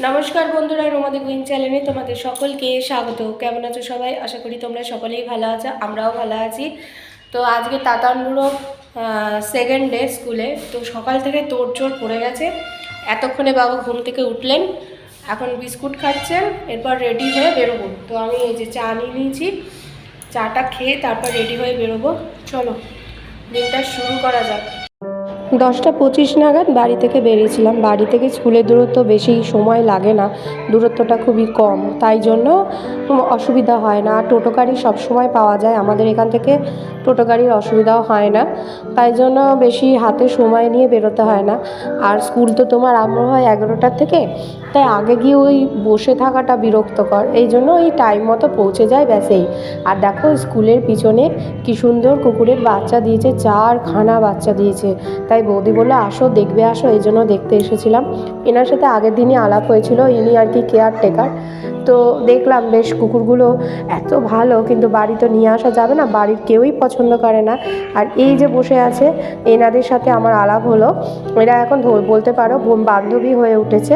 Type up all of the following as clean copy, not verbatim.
নমস্কার বন্ধুরা, রোমাদি কুইন চ্যানেলে তোমাদের সকলকে স্বাগত। কেমন আছো সবাই? আশা করি তোমরা সকলেই ভালো আছো, আমরাও ভালো আছি। তো আজকে তাতানগুলো সেকেন্ড ডে স্কুলে, তো সকাল থেকে তোড়জোড় পড়ে গেছে। এতক্ষণে বাবু ঘুম থেকে উঠলেন, এখন বিস্কুট খাচ্ছেন, এরপর রেডি হয়ে বেরোবো। তো আমি এই যে চা নিয়ে নিয়েছি, চাটা খেয়ে তারপর রেডি হয়ে বেরোবো। চলো দিনটা শুরু করা যাক। 10টা 25 নাগাদ বাড়ি থেকে বেরিয়েছিলাম। বাড়ি থেকে স্কুলের দূরত্ব বেশি সময় লাগে না, দূরত্বটা খুবই কম, তাই জন্য অসুবিধা হয় না। আর টোটো গাড়ি সবসময় পাওয়া যায়, আমাদের এখান থেকে টোটো গাড়ির অসুবিধাও হয় না, তাই জন্য বেশি হাতে সময় নিয়ে বেরোতে হয় না। আর স্কুল তো তোমার আরম্ভ হয় 11টার থেকে, তাই আগে গিয়ে ওই বসে থাকাটা বিরক্তকর, এই জন্য ওই টাইম মতো পৌঁছে যায়, ব্যাসেই। আর দেখো স্কুলের পিছনে কি সুন্দর কুকুরের বাচ্চা দিয়েছে, 4খানা বাচ্চা দিয়েছে। তাই বৌদি বললো আসো দেখবে, আসো, এই জন্য দেখতে এসেছিলাম। এনার সাথে আগের দিনই আলাপ হয়েছিল, ইনি আর কি কেয়ারটেকার। তো দেখলাম বেশ কুকুরগুলো এত ভালো, কিন্তু বাড়ি তো নিয়ে আসা যাবে না, বাড়ির কেউই পছন্দ করে না। আর এই যে বসে আছে, এনাদের সাথে আমার আলাপ হলো। এরা এখন বলতে পারো বান্ধবী হয়ে উঠেছে।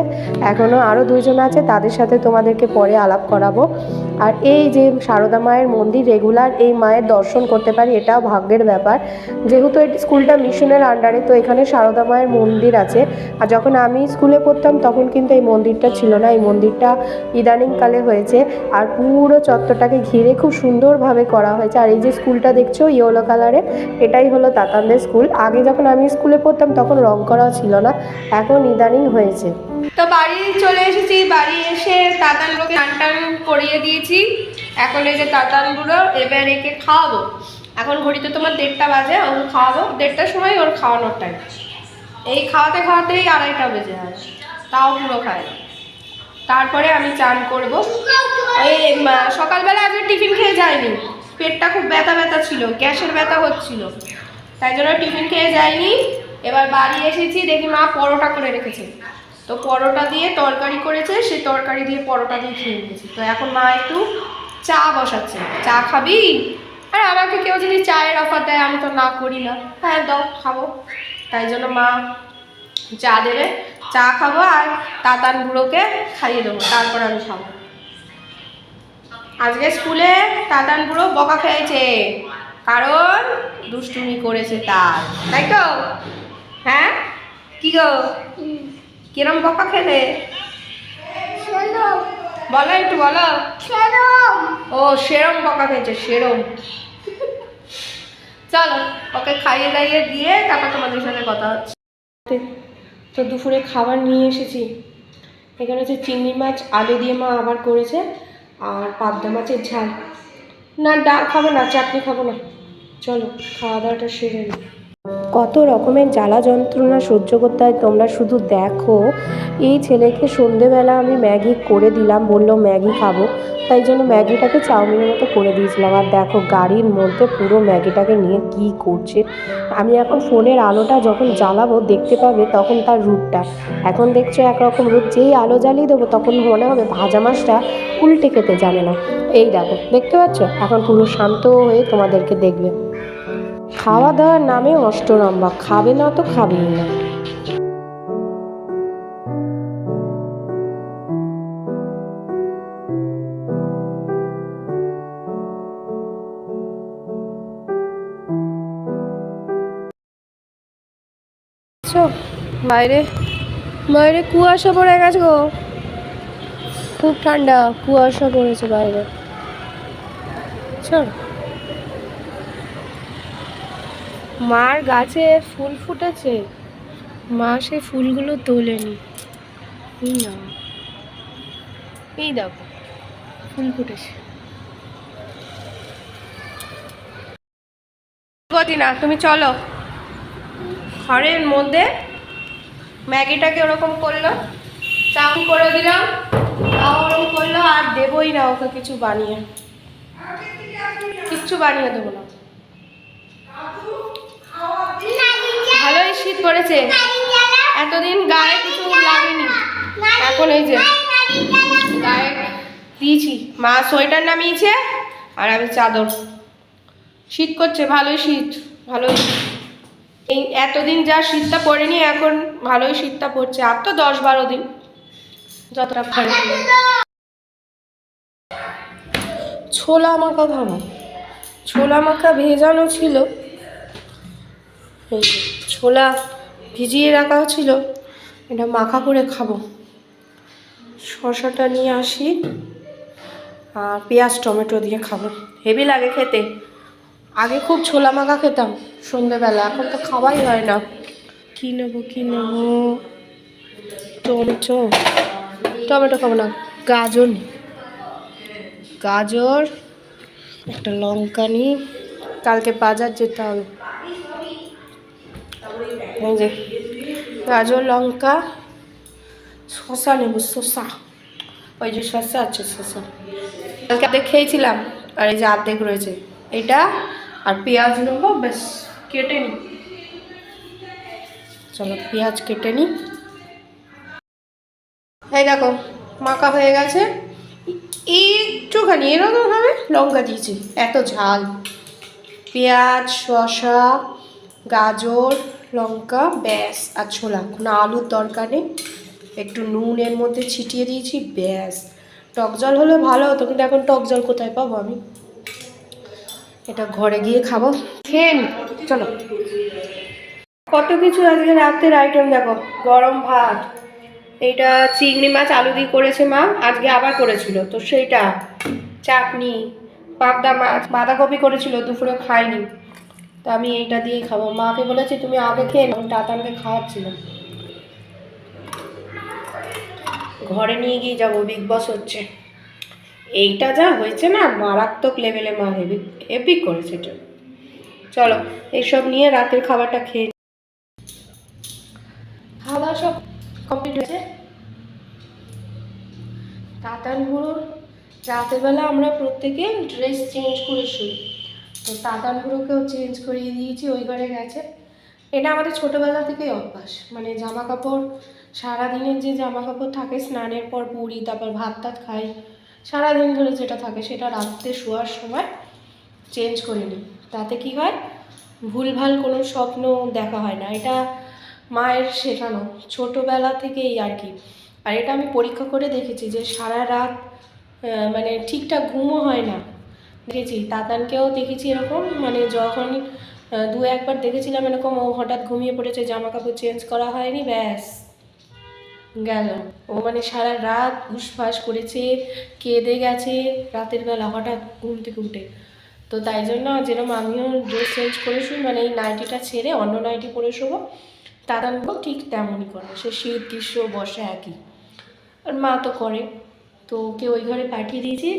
এখনও আরও 2জন আছে, তাদের সাথে তোমাদেরকে পরে আলাপ করাবো। আর এই যে সারদা মায়ের মন্দির, রেগুলার এই মায়ের দর্শন করতে পারি, এটাও ভাগ্যের ব্যাপার। যেহেতু এই স্কুলটা মিশনের আন্ডারে, তো এখানে সারদা মায়ের মন্দির আছে। আর যখন আমি স্কুলে পড়তাম তখন কিন্তু এই মন্দিরটা ছিল না, এই মন্দিরটা ইদানিংকালে হয়েছে। আর পুরো চত্বরটাকে ঘিরে খুব সুন্দরভাবে করা হয়েছে। আর এই যে স্কুলটা দেখছো ইয়েলো কালারের, এটাই হলো তাতানদের স্কুল। আগে যখন আমি স্কুলে পড়তাম তখন রং করা ছিল না, এখন ইদানিং হয়েছে। তো বাড়ি চলে এসেছি, বাড়ি এসে তাতানগুলোকে টান টান করিয়ে দিয়েছি। এখন এই যে তাতানগুলো এবার একে খাওয়াবো। এখন ঘড়িতে তোমার 1:30 বাজে, ওকে খাওয়াবো। 1:30টার সময় ওর খাওয়ানোর টাইম। এই খাওয়াতে খাওয়াতেই 2:30টা বেজে যায়, তাও পুরো খায় না। তারপরে আমি চান করব। এই সকালবেলা আজকে টিফিন খেয়ে যায়নি, পেটটা খুব ব্যথা ব্যথা ছিল, গ্যাসের ব্যথা হচ্ছিল, তাই জন্য টিফিন খেয়ে যায়নি। এবার বাড়ি এসেছি, দেখি মা পরোটা করে রেখেছে, তো পরোটা দিয়ে তরকারি করেছে, সেই তরকারি দিয়ে পরোটা দিয়ে খেয়ে নিয়েছি। তো এখন মা একটু চা বসাচ্ছে। চা খাবি? আর আমাকে কেউ যদি চায়ের অফার দেয় আমি তো না করি না, হ্যাঁ দাও খাবো। তাই জন্য মা চা দেবে, চা খাবো আর তাতান বুড়োকে খাইয়ে দেবো, তারপর আমি খাবো। আজকে স্কুলে তাতান বুড়ো বকা খেয়েছে, কারণ দুষ্টুমি করেছে তাই তো? হ্যাঁ কি গো, কিরম বকা খেলে বলো, একটু বলো। ও সেরম বকা খেয়েছে, সেরম। চলো ওকে খাইয়ে দাইয়ে দিয়ে তারপর তোমাদের সাথে কথা হচ্ছে। তো দুপুরে খাবার নিয়ে এসেছি, এখানে হচ্ছে চিংড়ি মাছ আলু দিয়ে মা আবার করেছে, আর পাবদা মাছের ঝাল। না ডাল খাবো না, চাটনি খাবো না, চলো খাওয়া দাওয়াটা সেরে নিই। কত রকমের জ্বালা যন্ত্রণা সহ্য করতে হয় তোমরা শুধু দেখো। এই ছেলেকে সন্ধেবেলা আমি ম্যাগি করে দিলাম, বললো ম্যাগি খাবো, তাই জন্য ম্যাগিটাকে চাউমিনের মতো করে দিয়েছিলাম। আর দেখো গাড়ির মধ্যে পুরো ম্যাগিটাকে নিয়ে কি করছে। আমি এখন ফোনের আলোটা যখন জ্বালাবো দেখতে পাবে তখন তার রূপটা। এখন দেখছো একরকম রূপ, যেই আলো জ্বালিয়ে দেবো তখন মনে হবে ভাজা মাছটা উল্টে খেতে জানে না। এই দেখো, দেখতে পাচ্ছ, এখন পুরো শান্ত হয়ে তোমাদেরকে দেখবে। খাওয়া দাওয়ার নামে অষ্টরম্ভা, খাবে না তো খাবেই না। বাইরে বাইরে কুয়াশা পড়ে গেছে গো, খুব ঠান্ডা, কুয়াশা পড়েছে বাইরে। চল, মার গাছে ফুল ফুটেছে, মা সেই ফুলগুলো তোলেনি। এই না, এই দেখো ফুল ফুটেছে। গতি না, তুমি চলো। ঘরের মধ্যে ম্যাগিটাকে ওরকম করলো, চাউ করে দিলাম, ওরকম করলো, আর দেবই না ওকে কিছু বানিয়ে, কিচ্ছু বানিয়ে দেবো না। ভালোই শীত পড়েছে, এতদিন গায়ে কিছু লাগেনি, এখন এই যে গায়ে দিয়েছি। মা সোয়েটার নামিয়েছে আর আমি চাদর। শীত করছে, ভালোই শীত, ভালোই। এই এতদিন যা শীতটা পড়েনি, এখন ভালোই শীতটা পড়ছে। আর তো 10-12 দিন, যতটা ভালো। ছোলা মাখা খাবো, ছোলা মাখা ভেজানো ছিল, এই যে ছোলা ভিজিয়ে রাখা ছিল, এটা মাখা করে খাবো। শসাটা নিয়ে আসি আর পেঁয়াজ টমেটো দিয়ে খাবো, হেভি লাগে খেতে। আগে খুব ছোলা মাখা খেতাম সন্ধ্যেবেলা, এখন তো খাওয়াই হয় না। কী নেবো টমেটো, টমেটো খাবো না, গাজর নিই, গাজর একটা লঙ্কা নিই, কালকে বাজার যেতে হবে। এই যে গাজর লঙ্কা, শসা নেব, শসা, ওই যে শসা আছে, শসা কালকে অর্ধেক খেয়েছিলাম আর এই যে অর্ধেক রয়েছে, এটা আর পেঁয়াজ নেবো, বেশ কেটে নিই। চলো পেঁয়াজ কেটে নিই। এই দেখো মাখা হয়ে গেছে, একটুখানি এরকমভাবে লঙ্কা দিয়েছি, এত ঝাল। পেঁয়াজ, শসা, গাজর, লঙ্কা, ব্যাস, আর ছোলা, কোনো আলুর দরকার নেই। একটু নুন এর মধ্যে ছিটিয়ে দিয়েছি, ব্যাস। টক জল হলে ভালো হতো, কিন্তু এখন টক জল কোথায় পাবো আমি? এটা ঘরে গিয়ে খাবো, খেয়ে নি। চলো, কত কিছু আজকে রাতের আইটেম দেখো। গরম ভাত, এইটা চিংড়ি মাছ আলু দিয়ে করেছে মা, আজকে আবার করেছিল তো সেইটা, চাটনি, পাবদা মাছ, বাঁধাকপি করেছিল, দুপুরে খাইনি, তো আমি এইটা দিয়েই খাবো। মাকে বলেছি তুমি আগে খেয়ে নাও, টাতানকে খাওয়াচ্ছিলাম। ঘরে নিয়ে গিয়ে যাবো, বিগ বস হচ্ছে। এইটা যা হয়েছে না, মারাত্মক লেভেলে মা হেভি হেভি করেছে এটা। চলো এইসব নিয়ে রাতের খাবারটা খেয়ে, খাওয়া দাওয়া সব কমপ্লিট হয়েছে। তাতানগুলো রাতের বেলা আমরা প্রত্যেকে ড্রেস চেঞ্জ করে শুই, তো তাতানগুলোকেও চেঞ্জ করিয়ে দিয়েছি, ওই ঘরে গেছে। এটা আমাদের ছোটোবেলা থেকেই অভ্যাস, মানে জামা কাপড় সারাদিনের যে জামা কাপড় থাকে, স্নানের পর পরি, তারপর ভাত টাত খাই, সারাদিন ধরে যেটা থাকে সেটা রাত্রে শোয়ার সময় চেঞ্জ করে নিই। তাতে কি হয়, ভুলভাল কোনো স্বপ্ন দেখা হয় না। এটা মায়ের শেখানো ছোটোবেলা থেকেই আর কি। আর এটা আমি পরীক্ষা করে দেখেছি যে সারা রাত মানে ঠিকঠাক ঘুমও হয় না। দেখেছি তাতানকেও দেখেছি এরকম, মানে যখন দু একবার দেখেছিলাম এরকম, ও হঠাৎ ঘুমিয়ে পড়েছে, জামা কাপড় চেঞ্জ করা হয়নি, ব্যাস গেল। ও মানে সারা রাত উসফাস করেছে, কেঁদে গেছে রাতের বেলা হঠাৎ ঘুম থেকে উঠে। তো তাই জন্য যেরকম আমিও ড্রেস চেঞ্জ করে শুই, মানে এই নাইটিটা ছেড়ে অন্য নাইটি পরে শোবো, তাতানকেও ঠিক তেমনই করে, সে শীত গ্রীষ্ম বর্ষা একই। আর মা তো করে, তো ওকে ওই ঘরে পাঠিয়ে দিয়েছি।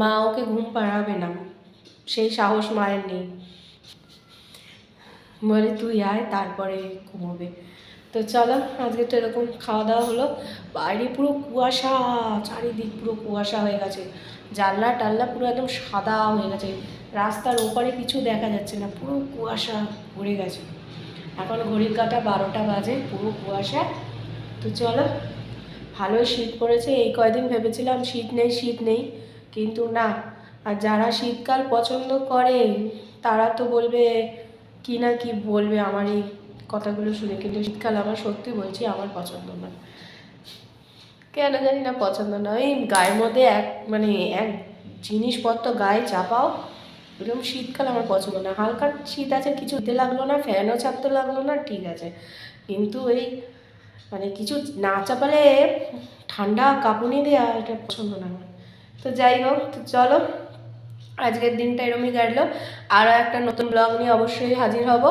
মা ওকে ঘুম পাড়াবে না, সেই সাহস মায়ের নেই, বলে তুই আয় তারপরে ঘুমোবে। তো চলো আজকে তো এরকম খাওয়া দাওয়া হলো। বাইরে পুরো কুয়াশা, চারিদিক পুরো কুয়াশা হয়ে গেছে, জানলা টাল্লা পুরো একদম সাদা হয়ে গেছে, রাস্তার ওপারে কিছু দেখা যাচ্ছে না, পুরো কুয়াশা ভরে গেছে। এখন ঘড়ির কাঁটা 12টা বাজে, পুরো কুয়াশা। তো চলো, ভালোই শীত পড়েছে। এই কয়দিন ভেবেছিলাম শীত নেই শীত নেই, কিন্তু না। আর যারা শীতকাল পছন্দ করে তারা তো বলবে কি না কি বলবে আমার এই কথাগুলো শুনে, কিন্তু শীতকাল আমার সত্যি বলছি আমার পছন্দ না, কেন জানি না পছন্দ না। এই গায়ের মধ্যে মানে এক জিনিসপত্র গায়ে চাপাও, এরকম শীতকাল আমার পছন্দ না। হালকা শীত আছে, কিছু দিতে লাগলো না, ফ্যানও চাপতে লাগলো না, ঠিক আছে, কিন্তু এই মানে কিছু না চাপালে ঠান্ডা কাঁপুনি দেওয়া, এটা পছন্দ না আমার। তো যাই হোক, তো চলো আজকের দিনটা এরমই কাটলো। আরও একটা নতুন ব্লগ নিয়ে অবশ্যই হাজির হব।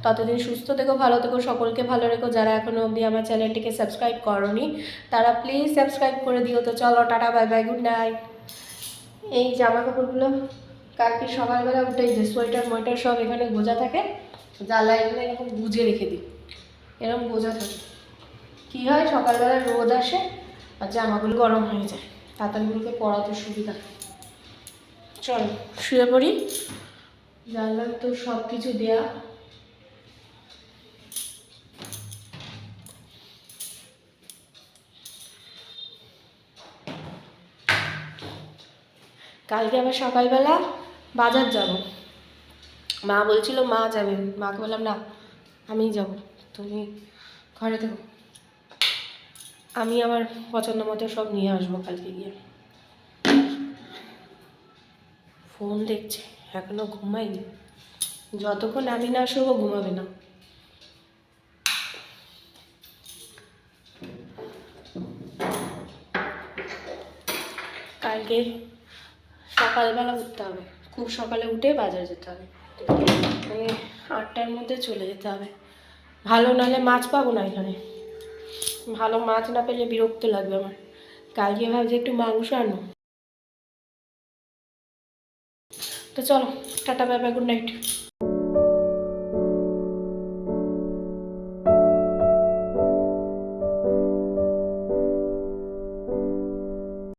ততদিন সুস্থ থেকো, ভালো থেকো, সকলকে ভালো রেখো। যারা এখনও অবধি আমার চ্যানেলটিকে সাবস্ক্রাইব করোনি তারা প্লিজ সাবস্ক্রাইব করে দিও। তো চলো tata, bye bye, good night. এই জামা কাপড়গুলো কালকে সকালবেলা উঠে যে সোয়েটার মোয়েটার সব এখানে গোজা থাকে, জ্বালা এগুলো এরকম গুজে রেখে দিই, এরকম গোজা থাকে। কী হয়, সকালবেলা রোদ আসে আর জামাগুলো গরম হয়ে যায়, তাতানগুলোকে পরাতে সুবিধা। চলো শুয়ে পড়ি, জানলাম তো সব কিছু দেয়া। কালকে আবার সকালবেলা বাজার যাব, মা বলছিল মা যাবে, মাকে বললাম না আমিই যাব, তুমি ঘরে থেকো। আমি আমার পছন্দ মতো সব নিয়ে আসবো কালকে গিয়ে। ফোন দেখছে, এখনো ঘুমাইনি। যতক্ষণ আমি না শোবো ঘুমাবে না। কালকে সকালবেলা উঠতে হবে, খুব সকালে উঠে বাজার যেতে হবে, মানে 8টার মধ্যে চলে যেতে হবে। ভালো নাহলে মাছ পাবো না এখানে, ভালো মাছ না পেলে বিরক্ত লাগবে আমার। কালকে ভাবছি একটু মাংস আনো। তো চলো, tata, bye bye, good night.